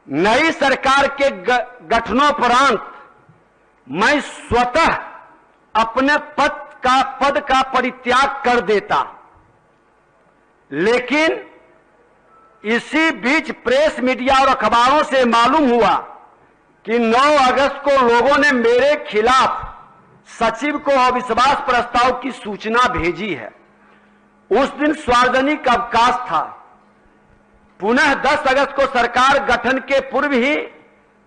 नई सरकार के गठनोपरांत मैं स्वतः अपने पद का परित्याग कर देता, लेकिन इसी बीच प्रेस मीडिया और अखबारों से मालूम हुआ कि 9 अगस्त को लोगों ने मेरे खिलाफ सचिव को अविश्वास प्रस्ताव की सूचना भेजी है। उस दिन सार्वजनिक अवकाश था। पुनः 10 अगस्त को सरकार गठन के पूर्व ही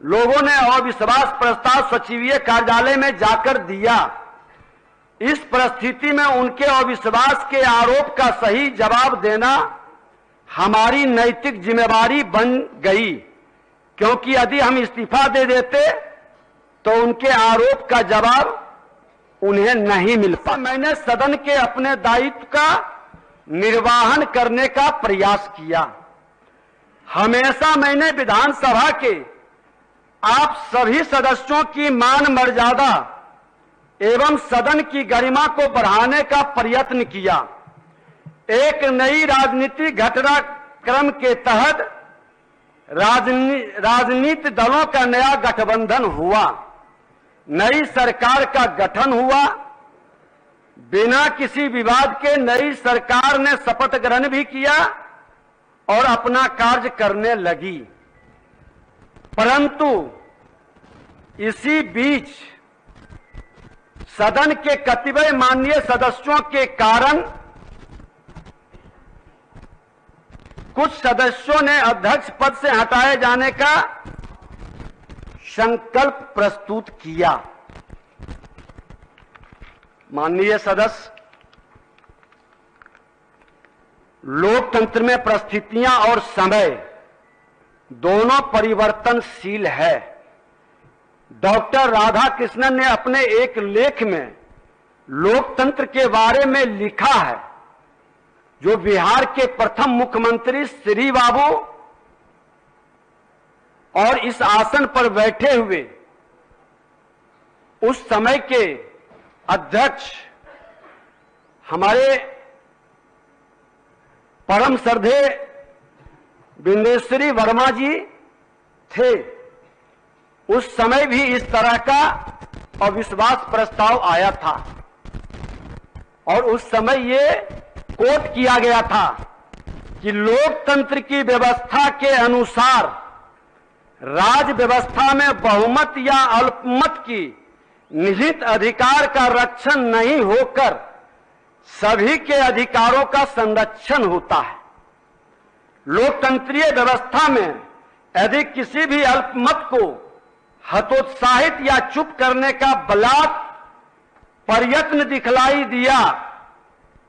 लोगों ने अविश्वास प्रस्ताव सचिवीय कार्यालय में जाकर दिया। इस परिस्थिति में उनके अविश्वास के आरोप का सही जवाब देना हमारी नैतिक जिम्मेवारी बन गई, क्योंकि यदि हम इस्तीफा दे देते तो उनके आरोप का जवाब उन्हें नहीं मिल पाता। मैंने सदन के अपने दायित्व का निर्वहन करने का प्रयास किया। हमेशा मैंने विधानसभा के आप सभी सदस्यों की मान मर्यादा एवं सदन की गरिमा को बढ़ाने का प्रयत्न किया। एक नई राजनीतिक घटनाक्रम के तहत राजनीतिक दलों का नया गठबंधन हुआ, नई सरकार का गठन हुआ। बिना किसी विवाद के नई सरकार ने शपथ ग्रहण भी किया और अपना कार्य करने लगी। परंतु इसी बीच सदन के कतिपय माननीय सदस्यों के कारण कुछ सदस्यों ने अध्यक्ष पद से हटाए जाने का संकल्प प्रस्तुत किया। माननीय सदस्य, लोकतंत्र में परिस्थितियां और समय दोनों परिवर्तनशील है। डॉक्टर राधाकृष्णन ने अपने एक लेख में लोकतंत्र के बारे में लिखा है, जो बिहार के प्रथम मुख्यमंत्री श्री बाबू और इस आसन पर बैठे हुए उस समय के अध्यक्ष हमारे परम श्रद्धेय बिंदेश्वरी वर्मा जी थे। उस समय भी इस तरह का अविश्वास प्रस्ताव आया था और उस समय ये कोट किया गया था कि लोकतंत्र की व्यवस्था के अनुसार राज व्यवस्था में बहुमत या अल्पमत की निहित अधिकार का रक्षण नहीं होकर सभी के अधिकारों का संरक्षण होता है। लोकतंत्रीय व्यवस्था में यदि किसी भी अल्पमत को हतोत्साहित या चुप करने का बलात् प्रयत्न दिखलाई दिया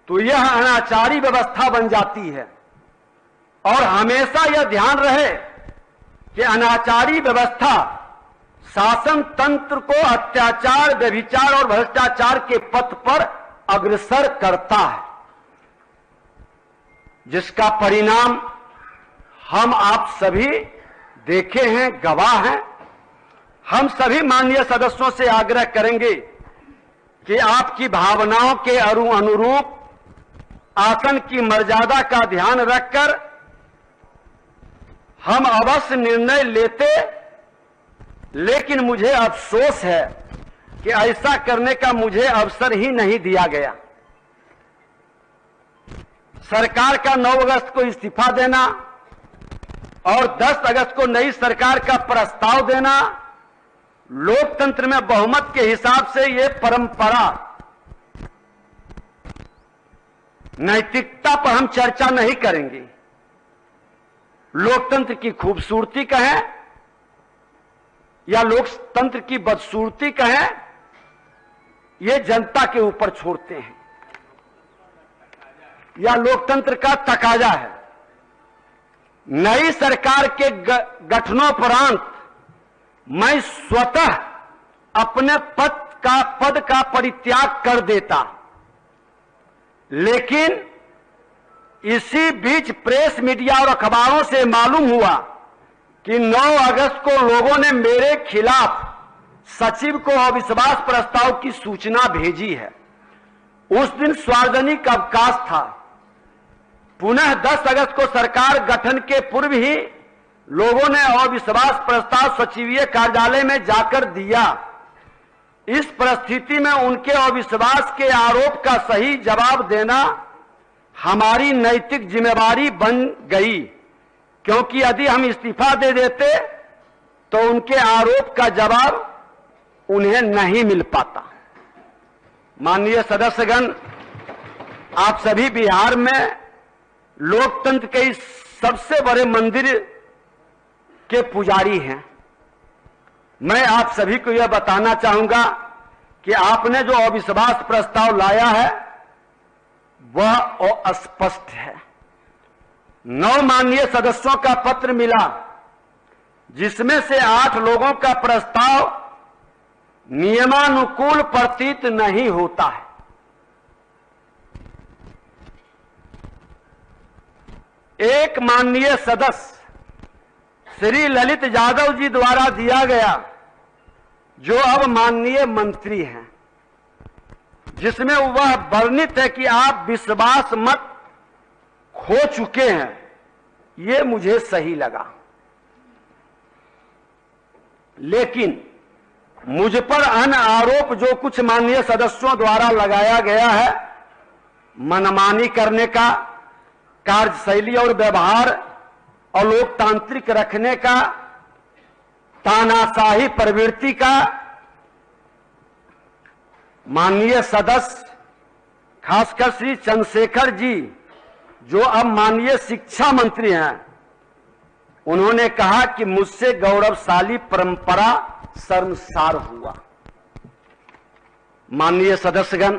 तो यह अनाचारी व्यवस्था बन जाती है। और हमेशा यह ध्यान रहे कि अनाचारी व्यवस्था शासन तंत्र को अत्याचार, व्यभिचार और भ्रष्टाचार के पथ पर अग्रसर करता है, जिसका परिणाम हम आप सभी देखे हैं, गवाह हैं। हम सभी माननीय सदस्यों से आग्रह करेंगे कि आपकी भावनाओं के अनुरूप आसन की मर्यादा का ध्यान रखकर हम अवश्य निर्णय लेते, लेकिन मुझे अफसोस है कि ऐसा करने का मुझे अवसर ही नहीं दिया गया। सरकार का 9 अगस्त को इस्तीफा देना और 10 अगस्त को नई सरकार का प्रस्ताव देना, लोकतंत्र में बहुमत के हिसाब से ये परंपरा, नैतिकता पर हम चर्चा नहीं करेंगे। लोकतंत्र की खूबसूरती कहें या लोकतंत्र की बदसूरती कहें, ये जनता के ऊपर छोड़ते हैं, या लोकतंत्र का तकाजा है। नई सरकार के गठनोपरांत मैं स्वतः अपने पद का परित्याग कर देता, लेकिन इसी बीच प्रेस मीडिया और अखबारों से मालूम हुआ कि 9 अगस्त को लोगों ने मेरे खिलाफ सचिव को अविश्वास प्रस्ताव की सूचना भेजी है। उस दिन सार्वजनिक अवकाश था। पुनः 10 अगस्त को सरकार गठन के पूर्व ही लोगों ने अविश्वास प्रस्ताव सचिवीय कार्यालय में जाकर दिया। इस परिस्थिति में उनके अविश्वास के आरोप का सही जवाब देना हमारी नैतिक जिम्मेवारी बन गई, क्योंकि यदि हम इस्तीफा दे देते तो उनके आरोप का जवाब उन्हें नहीं मिल पाता। माननीय सदस्यगण, आप सभी बिहार में लोकतंत्र के इस सबसे बड़े मंदिर के पुजारी हैं। मैं आप सभी को यह बताना चाहूंगा कि आपने जो अविश्वास प्रस्ताव लाया है वह अस्पष्ट है। 9 माननीय सदस्यों का पत्र मिला, जिसमें से 8 लोगों का प्रस्ताव नियमानुकूल प्रतीत नहीं होता है। एक माननीय सदस्य श्री ललित यादव जी द्वारा दिया गया, जो अब माननीय मंत्री हैं, जिसमें वह वर्णित है कि आप विश्वास मत खो चुके हैं। ये मुझे सही लगा, लेकिन मुझ पर अन्य आरोप जो कुछ माननीय सदस्यों द्वारा लगाया गया है, मनमानी करने का, कार्यशैली और व्यवहार अलोकतांत्रिक रखने का, तानाशाही प्रवृत्ति का, माननीय सदस्य खासकर श्री चंद्रशेखर जी जो अब माननीय शिक्षा मंत्री हैं, उन्होंने कहा कि मुझसे गौरवशाली परंपरा शर्मसार हुआ। माननीय सदस्यगण,